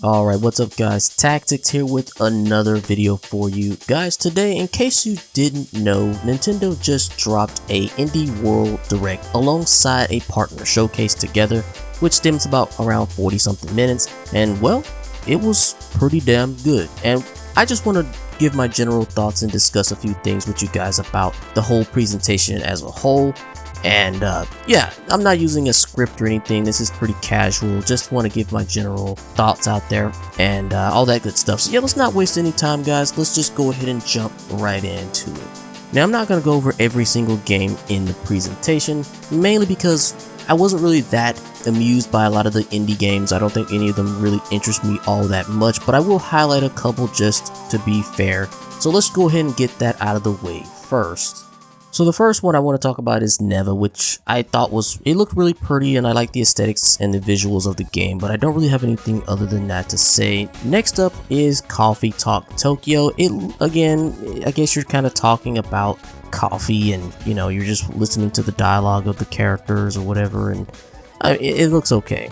Alright, what's up guys? Tactics here with another video for you. Guys, today, in case you didn't know, Nintendo just dropped a Indie World Direct alongside a partner showcase together, which stems about around 40 something minutes, and well, it was pretty damn good. And I just want to give my general thoughts and discuss a few things with you guys about the whole presentation as a whole. And yeah, I'm not using a script or anything. This is pretty casual. Just want to give my general thoughts out there and all that good stuff. So yeah, let's not waste any time, guys. Let's just go ahead and jump right into it. Now, I'm not going to go over every single game in the presentation, mainly because I wasn't really that amused by a lot of the indie games. I don't think any of them really interest me all that much, but I will highlight a couple just to be fair. So let's go ahead and get that out of the way first. So the first one I want to talk about is Neva, which I thought it looked really pretty, and I like the aesthetics and the visuals of the game, but I don't really have anything other than that to say. Next up is Coffee Talk Tokyo. Again, I guess you're kind of talking about coffee and, you know, you're just listening to the dialogue of the characters or whatever, and it looks okay.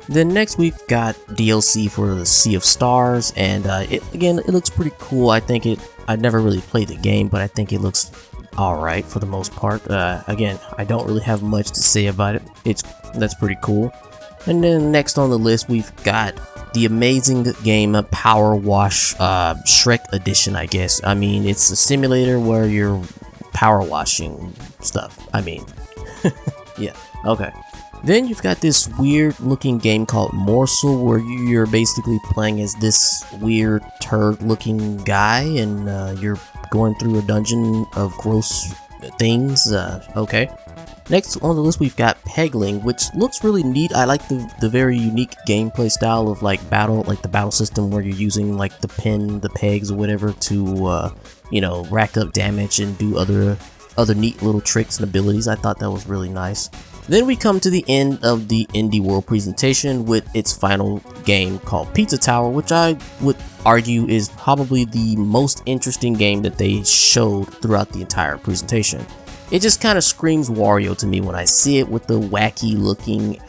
Then next we've got DLC for the Sea of Stars, and it looks pretty cool. I never really played the game, but I think it looks alright for the most part. Again, I don't really have much to say about it. That's pretty cool. And then next on the list we've got the amazing game Power Wash Shrek Edition, I guess. I mean, it's a simulator where you're power washing stuff. I mean, yeah, okay. Then you've got this weird looking game called Morsel, where you're basically playing as this weird turd looking guy, and you're going through a dungeon of gross things. Okay. Next on the list we've got Pegling, which looks really neat. I like the very unique gameplay style of like the battle system where you're using like the pegs or whatever to you know, rack up damage and do other neat little tricks and abilities. I thought that was really nice. Then we come to the end of the Indie World presentation with its final game called Pizza Tower, which I would argue is probably the most interesting game that they showed throughout the entire presentation. It just kind of screams Wario to me when I see it, with the wacky looking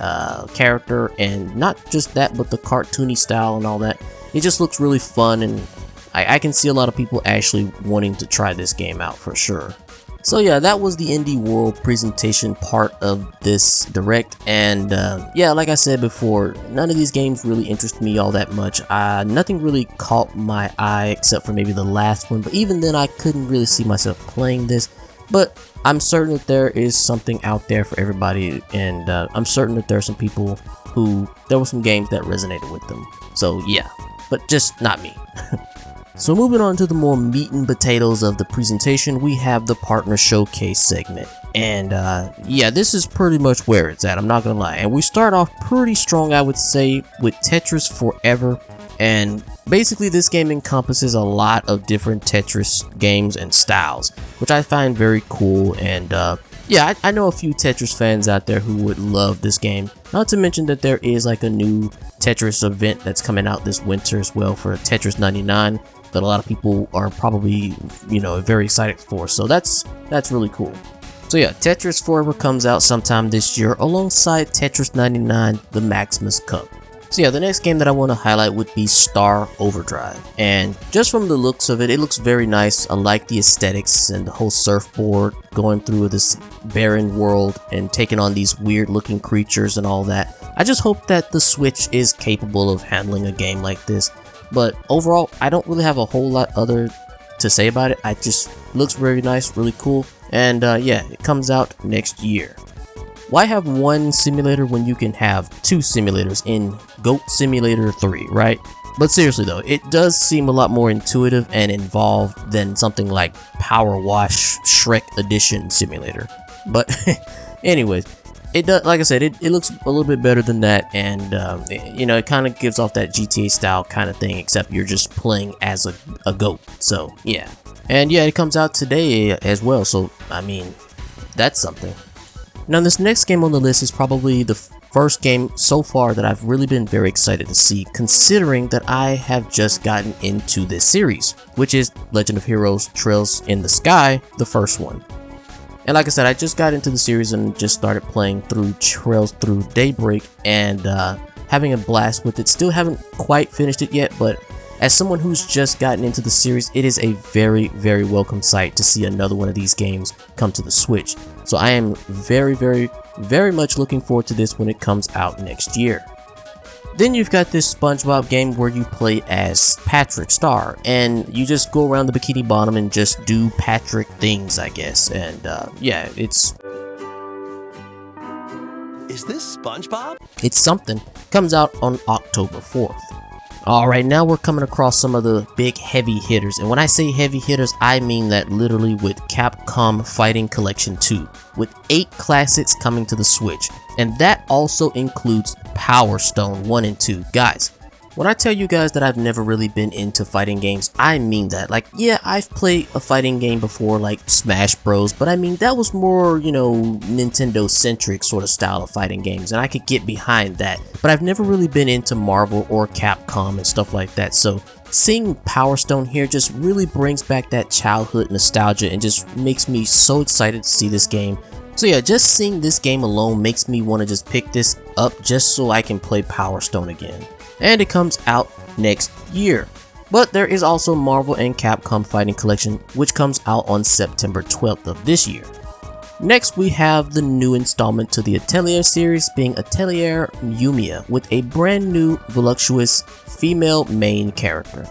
character, and not just that, but the cartoony style and all that. It just looks really fun, and I can see a lot of people actually wanting to try this game out for sure. So yeah, that was the Indie World presentation part of this Direct, and yeah, like I said before, none of these games really interest me all that much. Nothing really caught my eye except for maybe the last one, but even then I couldn't really see myself playing this. But I'm certain that there is something out there for everybody, and I'm certain that there are some people there were some games that resonated with them. So yeah, but just not me. So moving on to the more meat and potatoes of the presentation, we have the partner showcase segment. And yeah, this is pretty much where it's at, I'm not gonna lie. And we start off pretty strong, I would say, with Tetris Forever. And basically this game encompasses a lot of different Tetris games and styles, which I find very cool. And yeah, I know a few Tetris fans out there who would love this game. Not to mention that there is like a new Tetris event that's coming out this winter as well for Tetris 99. That a lot of people are probably, you know, very excited for. So that's really cool. So yeah, Tetris Forever comes out sometime this year alongside Tetris 99, the Maximus Cup. So yeah, the next game that I want to highlight would be Star Overdrive. And just from the looks of it, it looks very nice. I like the aesthetics and the whole surfboard, going through this barren world and taking on these weird looking creatures and all that. I just hope that the Switch is capable of handling a game like this. But overall, I don't really have a whole lot other to say about it. It just looks very nice, really cool. And yeah, it comes out next year. Why have one simulator when you can have two simulators in Goat Simulator 3, right? But seriously though, it does seem a lot more intuitive and involved than something like Power Wash Shrek Edition Simulator. But anyways, it does, like I said, it looks a little bit better than that, and you know, it kind of gives off that GTA style kind of thing, except you're just playing as a goat. So yeah, and yeah, it comes out today as well. So I mean, that's something. Now this next game on the list is probably the first game so far that I've really been very excited to see, considering that I have just gotten into this series, which is Legend of Heroes Trails in the Sky, the first one. And like I said, I just got into the series and just started playing through Trails Through Daybreak, and having a blast with it. Still haven't quite finished it yet, but as someone who's just gotten into the series, it is a very, very welcome sight to see another one of these games come to the Switch. So I am very, very much looking forward to this when it comes out next year. Then you've got this SpongeBob game where you play as Patrick Star, and you just go around the Bikini Bottom and just do Patrick things, I guess. And yeah, it's... Is this SpongeBob? It's something. Comes out on October 4th. Alright, now we're coming across some of the big heavy hitters, and when I say heavy hitters, I mean that literally with Capcom Fighting Collection 2, with 8 classics coming to the Switch, and that also includes Power Stone 1 and 2. Guys, when I tell you guys that I've never really been into fighting games, I mean that. Like, yeah, I've played a fighting game before, like Smash Bros, but I mean, that was more, you know, Nintendo-centric sort of style of fighting games, and I could get behind that. But I've never really been into Marvel or Capcom and stuff like that, so seeing Power Stone here just really brings back that childhood nostalgia and just makes me so excited to see this game. So yeah, just seeing this game alone makes me want to just pick this up just so I can play Power Stone again. And it comes out next year. But there is also Marvel and Capcom Fighting Collection, which comes out on September 12th of this year. Next, we have the new installment to the Atelier series, being Atelier Yumiya, with a brand new voluptuous female main character.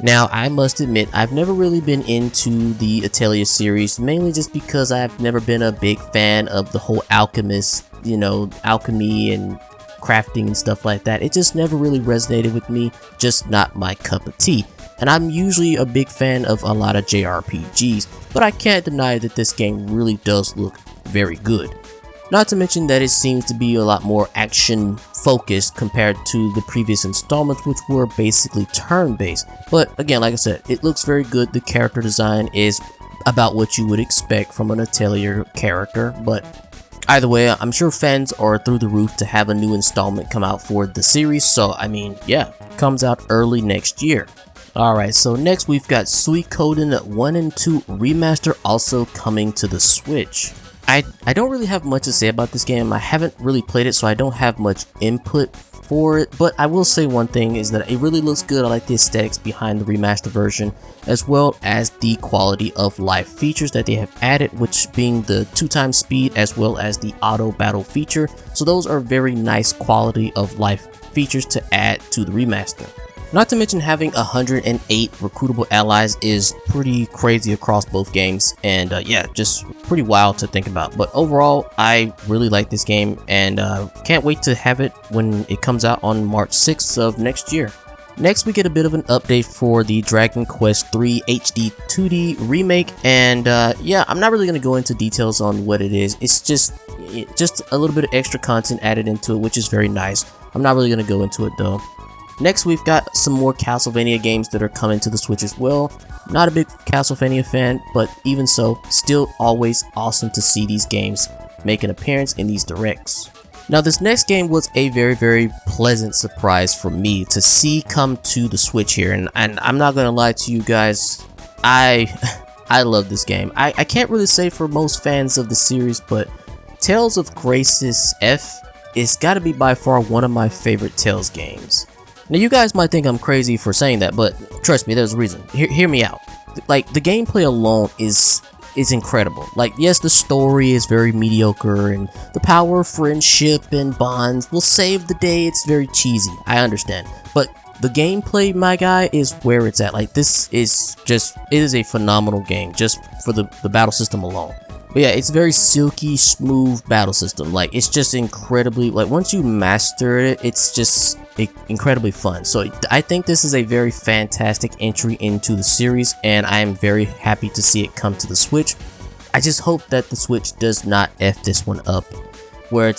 Now, I must admit, I've never really been into the Atelier series, mainly just because I've never been a big fan of the whole alchemist, you know, alchemy and crafting and stuff like that. It just never really resonated with me, just not my cup of tea. And I'm usually a big fan of a lot of JRPGs, but I can't deny that this game really does look very good. Not to mention that it seems to be a lot more action focused compared to the previous installments, which were basically turn-based. But again, like I said, it looks very good. The character design is about what you would expect from an Atelier character, but either way, I'm sure fans are through the roof to have a new installment come out for the series, so I mean, yeah, comes out early next year. Alright, so next we've got Suikoden 1 and 2 Remaster also coming to the Switch. I don't really have much to say about this game. I haven't really played it, so I don't have much input for it, but I will say one thing is that it really looks good. I like the aesthetics behind the remaster version, as well as the quality of life features that they have added, which being the 2x speed as well as the auto battle feature. So those are very nice quality of life features to add to the remaster. Not to mention having 108 recruitable allies is pretty crazy across both games, and yeah, just pretty wild to think about. But overall, I really like this game, and can't wait to have it when it comes out on March 6th of next year. Next, we get a bit of an update for the Dragon Quest III HD 2D remake, and yeah, I'm not really going to go into details on what it is. It's just a little bit of extra content added into it, which is very nice. I'm not really going to go into it though. Next, we've got some more Castlevania games that are coming to the Switch as well. Not a big Castlevania fan, but even so, still always awesome to see these games make an appearance in these directs. Now, this next game was a very pleasant surprise for me to see come to the Switch here, and I'm not gonna lie to you guys, I love this game. I can't really say for most fans of the series, but Tales of Graces F is gotta be by far one of my favorite Tales games. Now, you guys might think I'm crazy for saying that, but trust me, there's a reason. Hear me out. Like, the gameplay alone is incredible. Like, yes, the story is very mediocre, and the power of friendship and bonds will save the day. It's very cheesy, I understand. But the gameplay, my guy, is where it's at. Like, this is just, it is a phenomenal game, just for the battle system alone. But yeah, it's very silky, smooth battle system. Like, it's just incredibly, like, once you master it, it's just incredibly fun. So I think this is a very fantastic entry into the series, and I am very happy to see it come to the Switch. I just hope that the Switch does not F this one up, where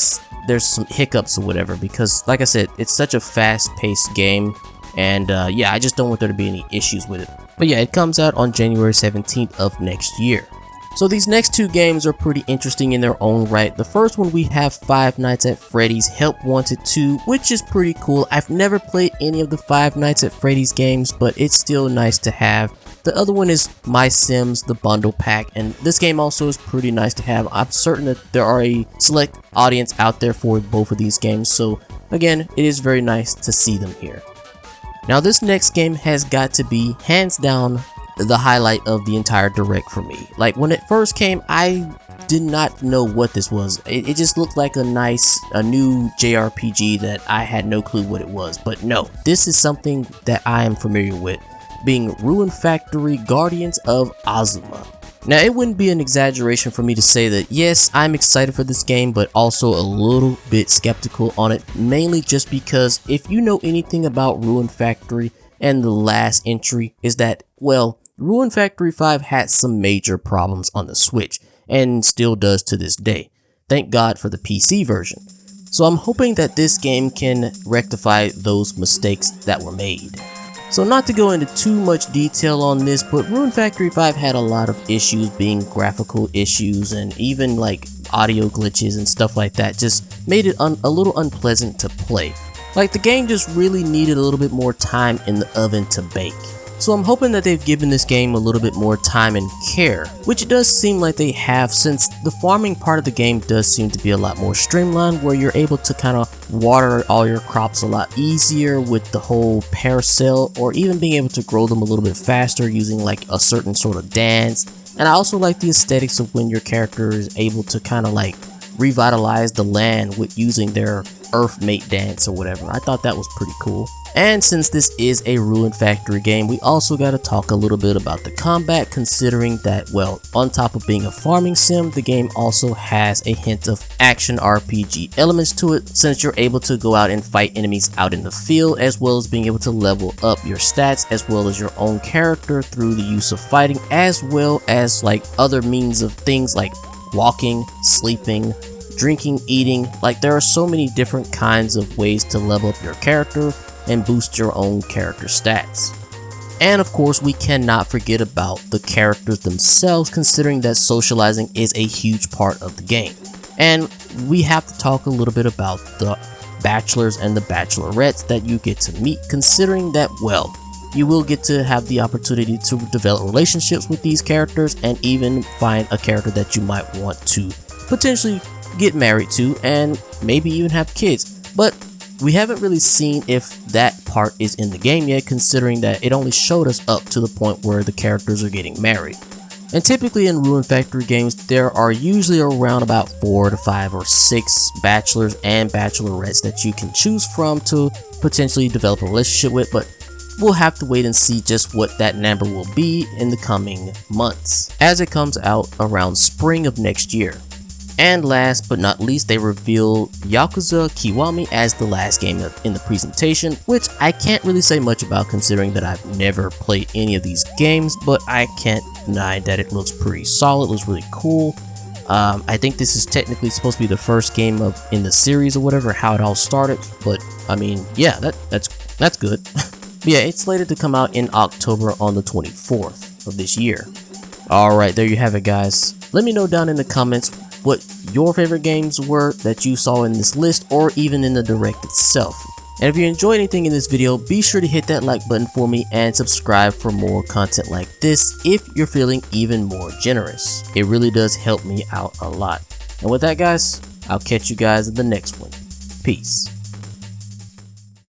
there's some hiccups or whatever, because like I said, it's such a fast-paced game, and yeah, I just don't want there to be any issues with it. But yeah, it comes out on January 17th of next year. So these next two games are pretty interesting in their own right. The first one, we have Five Nights at Freddy's Help Wanted 2, which is pretty cool. I've never played any of the Five Nights at Freddy's games, but it's still nice to have. The other one is My Sims, the bundle pack, and this game also is pretty nice to have. I'm certain that there are a select audience out there for both of these games, so again, it is very nice to see them here. Now this next game has got to be hands down the highlight of the entire direct for me. Like when it first came, I did not know what this was. It just looked like a new JRPG that I had no clue what it was. But no, this is something that I am familiar with, being Ruin Factory Guardians of Azuma. Now it wouldn't be an exaggeration for me to say that yes, I'm excited for this game, but also a little bit skeptical on it, mainly just because if you know anything about Ruin Factory and the last entry is that, well, Ruin Factory 5 had some major problems on the Switch and still does to this day. Thank God for the PC version. So I'm hoping that this game can rectify those mistakes that were made. So not to go into too much detail on this, but Ruin Factory 5 had a lot of issues, being graphical issues and even like audio glitches and stuff like that, just made it a little unpleasant to play. Like the game just really needed a little bit more time in the oven to bake. So I'm hoping that they've given this game a little bit more time and care, which it does seem like they have, since the farming part of the game does seem to be a lot more streamlined, where you're able to kind of water all your crops a lot easier with the whole paracel, or even being able to grow them a little bit faster using like a certain sort of dance. And I also like the aesthetics of when your character is able to kind of like revitalize the land with using their Earthmate dance or whatever. I thought that was pretty cool. And since this is a Ruin Factory game, we also got to talk a little bit about the combat, considering that, well, on top of being a farming sim, the game also has a hint of action RPG elements to it, since you're able to go out and fight enemies out in the field, as well as being able to level up your stats, as well as your own character through the use of fighting, as well as like other means of things like walking, sleeping, drinking, eating. Like there are so many different kinds of ways to level up your character and boost your own character stats. And of course, we cannot forget about the characters themselves, considering that socializing is a huge part of the game. And we have to talk a little bit about the bachelors and the bachelorettes that you get to meet, considering that, well, you will get to have the opportunity to develop relationships with these characters and even find a character that you might want to potentially get married to and maybe even have kids. But we haven't really seen if that part is in the game yet, considering that it only showed us up to the point where the characters are getting married. And typically in Ruin Factory games, there are usually around about 4 to 5 or 6 bachelors and bachelorettes that you can choose from to potentially develop a relationship with, but we'll have to wait and see just what that number will be in the coming months, as it comes out around spring of next year. And last but not least, they revealed Yakuza Kiwami as the last game in the presentation, which I can't really say much about considering that I've never played any of these games, but I can't deny that it looks pretty solid. It looks really cool. I think this is technically supposed to be the first game in the series or whatever, how it all started, but I mean, yeah, that's good. Yeah, it's slated to come out in October on the 24th of this year. Alright, there you have it, guys. Let me know down in the comments what your favorite games were that you saw in this list, or even in the direct itself. And if you enjoyed anything in this video, be sure to hit that like button for me and subscribe for more content like this if you're feeling even more generous. It really does help me out a lot. And with that, guys, I'll catch you guys in the next one. Peace.